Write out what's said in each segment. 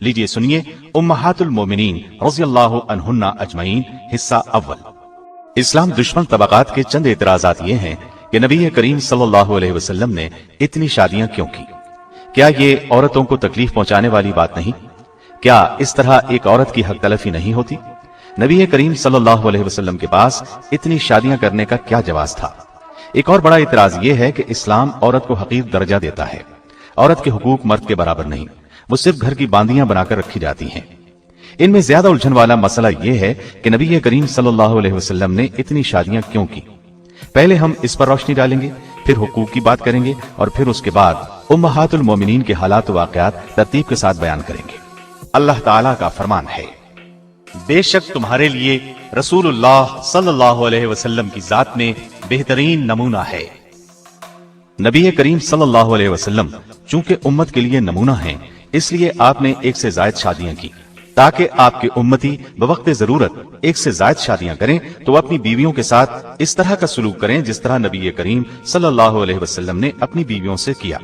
لیجئے سنیے امہات المومنین رضی اللہ عنہن اجمعین حصہ اول۔ اسلام دشمن طبقات کے چند اعتراضات یہ ہیں کہ نبی کریم صلی اللہ علیہ وسلم نے اتنی شادیاں کیوں کی؟ کیا یہ عورتوں کو تکلیف پہنچانے والی بات نہیں؟ کیا اس طرح ایک عورت کی حق تلفی نہیں ہوتی؟ نبی کریم صلی اللہ علیہ وسلم کے پاس اتنی شادیاں کرنے کا کیا جواز تھا؟ ایک اور بڑا اعتراض یہ ہے کہ اسلام عورت کو حقیر درجہ دیتا ہے۔ عورت کے حقوق مرد کے برابر نہیں، وہ صرف گھر کی باندیاں بنا کر رکھی جاتی ہیں۔ ان میں زیادہ الجھن والا مسئلہ یہ ہے کہ نبی کریم صلی اللہ علیہ وسلم نے اتنی شادیاں کیوں کی؟ پہلے ہم اس پر روشنی ڈالیں گے، پھر حقوق کی بات کریں گے، اور پھر اس کے بعد امہات المومنین کے حالات و واقعات ترتیب کے ساتھ بیان کریں گے۔ اللہ تعالیٰ کا فرمان ہے، بے شک تمہارے لیے رسول اللہ صلی اللہ علیہ وسلم کی ذات میں بہترین نمونہ ہے۔ نبی کریم صلی اللہ علیہ وسلم چونکہ امت کے لیے نمونہ ہیں، اس لیے آپ نے ایک سے زائد شادیاں کی تاکہ آپ کے امتی بوقت ضرورت ایک سے زائد شادیاں کریں تو اپنی بیویوں کے ساتھ اس طرح کا سلوک کریں جس طرح نبی کریم صلی اللہ علیہ وسلم نے اپنی بیویوں سے کیا۔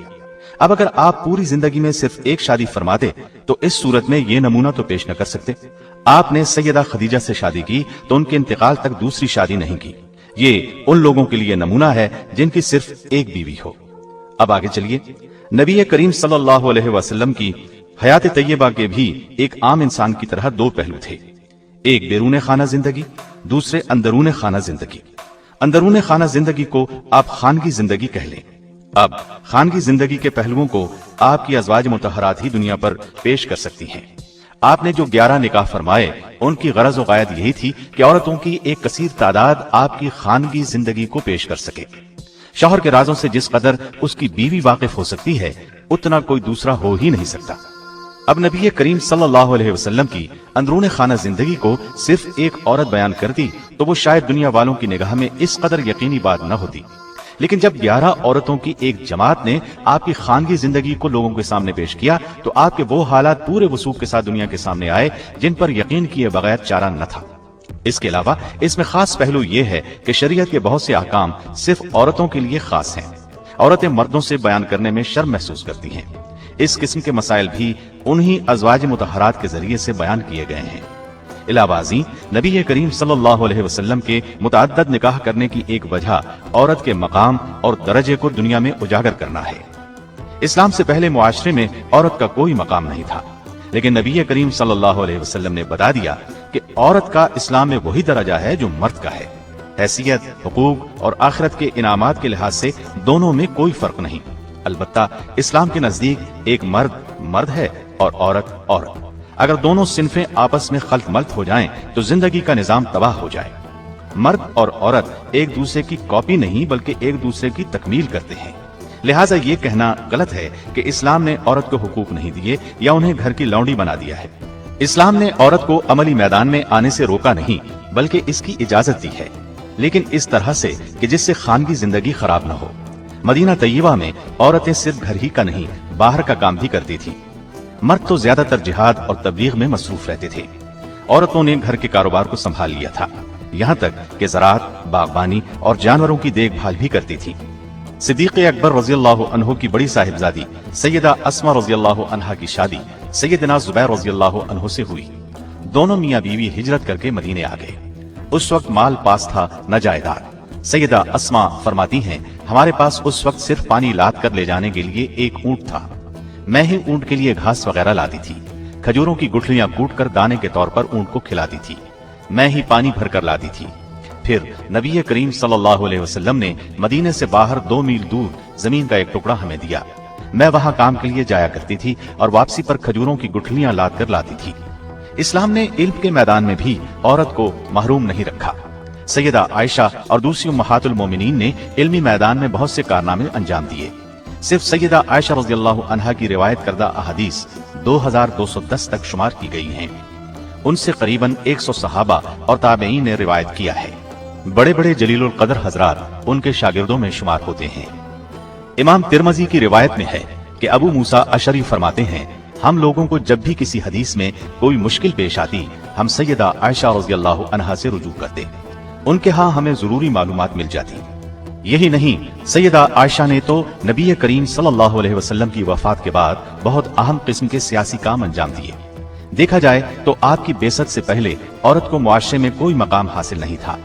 اب اگر آپ پوری زندگی میں صرف ایک شادی فرماتے تو اس صورت میں یہ نمونہ تو پیش نہ کر سکتے۔ آپ نے سیدہ خدیجہ سے شادی کی تو ان کے انتقال تک دوسری شادی نہیں کی۔ یہ ان لوگوں کے لیے نمونہ ہے جن کی صرف ایک بیوی ہو۔ اب آگے چلیے، نبی کریم صلی اللہ علیہ وسلم کی حیات طیبہ کے بھی ایک عام انسان کی طرح دو پہلو تھے، ایک بیرون خانہ زندگی، دوسرے اندرون خانہ زندگی۔ اندرون خانہ زندگی کو آپ خانگی زندگی کہہ لیں۔ اب خانگی زندگی کے پہلوؤں کو آپ کی ازواج مطہرات ہی دنیا پر پیش کر سکتی ہیں۔ آپ نے جو 11 نکاح فرمائے ان کی غرض و غایت یہی تھی کہ عورتوں کی ایک کثیر تعداد آپ کی خانگی زندگی کو پیش کر سکے۔ شوہر کے رازوں سے جس قدر اس کی بیوی واقف ہو سکتی ہے اتنا کوئی دوسرا ہو ہی نہیں سکتا۔ اب نبی کریم صلی اللہ علیہ وسلم کی اندرون خانہ زندگی کو صرف ایک عورت بیان کرتی تو وہ شاید دنیا والوں کی نگاہ میں اس قدر یقینی بات نہ ہوتی، لیکن جب 11 عورتوں کی ایک جماعت نے آپ کی خانگی زندگی کو لوگوں کے سامنے پیش کیا تو آپ کے وہ حالات پورے وثوق کے ساتھ دنیا کے سامنے آئے جن پر یقین کیے بغیر چارہ نہ تھا۔ اس کے علاوہ اس میں خاص پہلو یہ ہے کہ شریعت کے بہت سے احکام صرف عورتوں کے لیے خاص ہیں۔ عورتیں مردوں سے بیان کرنے میں شرم محسوس کرتی ہیں۔ اس قسم کے مسائل بھی انہی ازواج مطہرات کے ذریعے سے بیان کیے گئے ہیں۔ علاوہ ازیں نبی کریم صلی اللہ علیہ وسلم کے متعدد نکاح کرنے کی ایک وجہ عورت کے مقام اور درجے کو دنیا میں اجاگر کرنا ہے۔ اسلام سے پہلے معاشرے میں عورت کا کوئی مقام نہیں تھا، لیکن نبی کریم صلی اللہ علیہ وسلم نے بتا دیا کہ عورت کا اسلام میں وہی درجہ ہے جو مرد کا ہے۔ حیثیت، حقوق اور آخرت کے انعامات کے لحاظ سے دونوں میں کوئی فرق نہیں۔ البتہ اسلام کے نزدیک ایک مرد ہے اور عورت عورت۔ اگر دونوں صنفیں آپس میں خلط ملط ہو جائیں تو زندگی کا نظام تباہ ہو جائے۔ مرد اور عورت ایک دوسرے کی کاپی نہیں بلکہ ایک دوسرے کی تکمیل کرتے ہیں۔ لہٰذا یہ کہنا غلط ہے کہ اسلام نے عورت کو حقوق نہیں دیے یا انہیں گھر کی لونڈی بنا دیا ہے۔ اسلام نے عورت کو عملی میدان میں آنے سے روکا نہیں بلکہ اس کی اجازت دی ہے، لیکن اس طرح سے کہ جس سے خانگی زندگی خراب نہ ہو۔ مدینہ طیبہ میں عورتیں صرف گھر ہی کا نہیں باہر کا کام بھی کرتی تھی۔ مرد تو زیادہ تر جہاد اور تبلیغ میں مصروف رہتے تھے۔ عورتوں نے گھر کے کاروبار کو سنبھال لیا تھا، یہاں تک کہ زراعت، باغبانی اور جانوروں کی دیکھ بھال بھی کرتی تھی۔ صدیق اکبر رضی اللہ عنہ کی بڑی صاحبزادی سیدہ اسما رضی اللہ عنہا کی شادی سیدنا زبیر رضی اللہ عنہ سے ہوئی۔ دونوں میاں بیوی ہجرت کر کے مدینے آ گئے۔ اس وقت مال پاس تھا نہ جائیداد۔ سیدہ اسما فرماتی ہیں، ہمارے پاس اس وقت صرف پانی لاد کر لے جانے کے لیے ایک اونٹ تھا۔ میں ہی اونٹ کے لیے گھاس وغیرہ لاتی تھی، کھجوروں کی گٹھلیاں کوٹ کر دانے کے طور پر اونٹ کو کھلاتی تھی، میں ہی پانی بھر کر لاتی تھی۔ پھر نبی کریم صلی اللہ علیہ وسلم نے مدینے سے باہر 2 میل دور زمین کا ایک ٹکڑا ہمیں دیا۔ میں وہاں کام کے لیے جایا کرتی تھی اور واپسی پر کھجوروں کی گٹھلیاں لاد کر لاتی تھی۔ اسلام نے علم کے میدان میں بھی عورت کو محروم نہیں رکھا۔ سیدہ عائشہ اور دوسری امہات المومنین نے علمی میدان میں بہت سے کارنامے انجام دیے۔ صرف سیدہ عائشہ رضی اللہ عنہا کی روایت کردہ احادیث 2210 تک شمار کی گئی ہیں۔ ان سے قریباً 100 صحابہ اور تابعین نے روایت کیا ہے۔ بڑے بڑے جلیل القدر حضرات ان کے شاگردوں میں شمار ہوتے ہیں۔ امام ترمذی کی روایت میں ہے کہ ابو موسیٰ اشعری فرماتے ہیں، ہم لوگوں کو جب بھی کسی حدیث میں کوئی مشکل پیش آتی ہم سیدہ عائشہ رضی اللہ عنہا سے رجوع کرتے، ان کے ہاں ہمیں ضروری معلومات مل جاتی۔ یہی نہیں، سیدہ عائشہ نے تو نبی کریم صلی اللہ علیہ وسلم کی وفات کے بعد بہت اہم قسم کے سیاسی کام انجام دیے۔ دیکھا جائے تو آپ کی بعثت سے پہلے عورت کو معاشرے میں کوئی مقام حاصل نہیں تھا۔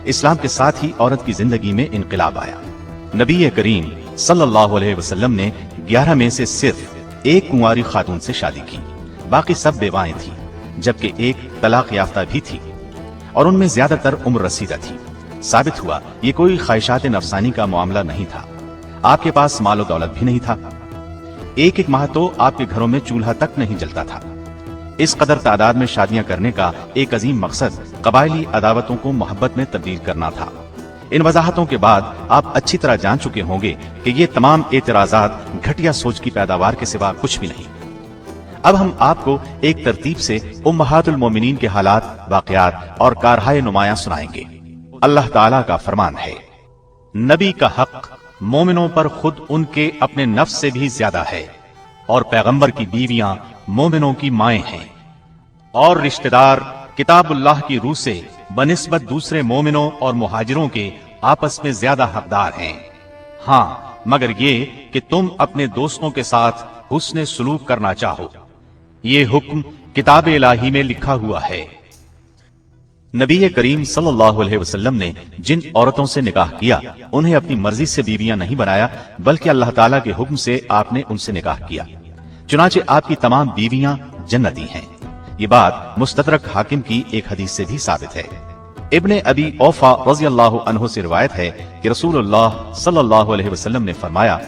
اسلام کے ساتھ ہی عورت کی زندگی میں انقلاب آیا۔ نبی کریم صلی اللہ علیہ وسلم نے 11 میں سے صرف ایک کنواری خاتون سے شادی کی، باقی سب بیوائیں تھیں، جبکہ ایک طلاق یافتہ بھی تھی اور ان میں زیادہ تر عمر رسیدہ تھی۔ ثابت ہوا یہ کوئی خواہشات نفسانی کا معاملہ نہیں تھا۔ آپ کے پاس مال و دولت بھی نہیں تھا، ایک ماہ تو آپ کے گھروں میں چولہا تک نہیں جلتا تھا۔ اس قدر تعداد میں شادیاں کرنے کا ایک عظیم مقصد قبائلی عداوتوں کو محبت میں تبدیل کرنا تھا۔ ان وضاحتوں کے بعد آپ اچھی طرح جان چکے ہوں گے کہ یہ تمام اعتراضات گھٹیا سوچ کی پیداوار کے سوا کچھ بھی نہیں۔ اب ہم آپ کو ایک ترتیب سے امہات المومنین کے حالات، واقعات اور کارہائے نمایاں سنائیں گے۔ اللہ تعالیٰ کا فرمان ہے، نبی کا حق مومنوں پر خود ان کے اپنے نفس سے بھی زیادہ ہے، اور پیغمبر کی بیویاں مومنوں کی مائیں ہیں، اور رشتہ دار کتاب اللہ کی روح سے بنسبت دوسرے مومنوں اور مہاجروں کے آپس میں زیادہ حقدار ہیں، ہاں مگر یہ کہ تم اپنے دوستوں کے ساتھ حسن سلوک کرنا چاہو، یہ حکم کتاب الہی میں لکھا ہوا ہے۔ نبی کریم صلی اللہ علیہ وسلم نے جن عورتوں سے نکاح کیا انہیں اپنی مرضی سے بیویاں نہیں بنایا، بلکہ اللہ تعالیٰ کے حکم سے آپ نے ان سے نکاح کیا۔ چنانچہ آپ کی تمام بیویاں جنتی ہیں۔ یہ بات مستدرک حاکم کی ایک حدیث سے بھی ثابت ہے۔ ابن ابی اوفا رضی اللہ عنہ سے روایت ہے کہ رسول اللہ صلی اللہ علیہ وسلم نے فرمایا،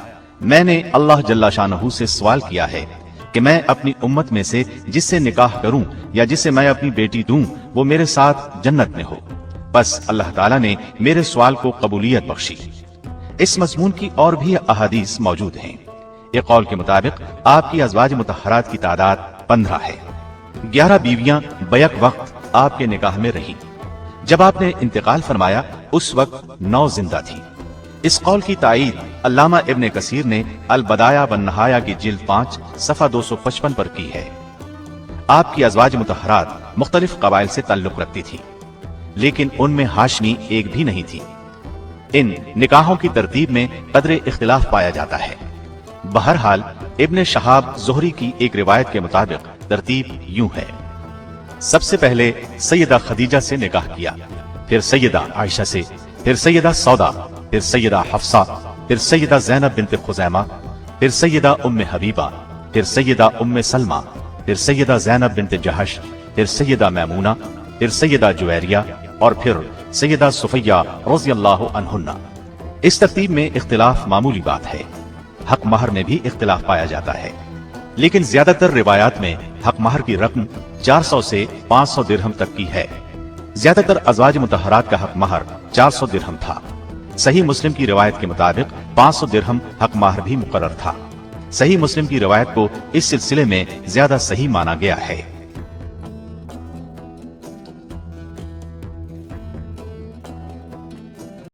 میں نے اللہ جل شانہ سے سوال کیا ہے کہ میں اپنی امت میں سے جس سے نکاح کروں یا جسے میں اپنی بیٹی دوں وہ میرے ساتھ جنت میں ہو، بس اللہ تعالیٰ نے میرے سوال کو قبولیت بخشی۔ اس مضمون کی اور بھی احادیث موجود ہیں۔ ایک قول کے مطابق آپ کی ازواج مطہرات کی تعداد 15 ہے۔ 11 بیویاں بیک وقت آپ کے نکاح میں رہیں۔ جب آپ نے انتقال فرمایا اس وقت 9 زندہ تھی۔ اس قول کی تائید علامہ ابن کثیر نے البدایہ والنہایہ کی جلد 5 صفحہ 255 پر کی ہے۔ آپ کی ازواج مطہرات مختلف قبائل سے تعلق رکھتی تھی، لیکن ان میں ہاشمی ایک بھی نہیں تھی۔ ان نکاحوں کی ترتیب میں قدر اختلاف پایا جاتا ہے۔ بہرحال ابن شہاب زہری کی ایک روایت کے مطابق ترتیب یوں ہے، سب سے پہلے سیدہ خدیجہ سے نکاح کیا، پھر سیدہ عائشہ سے، پھر سیدہ سودا، پھر سیدہ حفصہ، پھر سیدہ زینب بنت خزیمہ، پھر سیدہ ام حبیبہ، پھر سیدہ ام سلمہ، پھر سیدہ زینب بنت جہش، پھر سیدہ میمونہ، پھر سیدہ جویریہ اور پھر سیدہ صفیہ رضی اللہ عنہن۔ اس ترتیب میں اختلاف معمولی بات ہے۔ حق مہر میں بھی اختلاف پایا جاتا ہے، لیکن زیادہ تر روایات میں حق مہر کی رقم 400 سے 500 درہم تک کی ہے۔ زیادہ تر ازواج مطہرات کا حق مہر 400 درہم تھا۔ صحیح مسلم کی روایت کے مطابق 500 درہم حق مہر بھی مقرر تھا۔ صحیح مسلم کی روایت کو اس سلسلے میں زیادہ صحیح مانا گیا ہے۔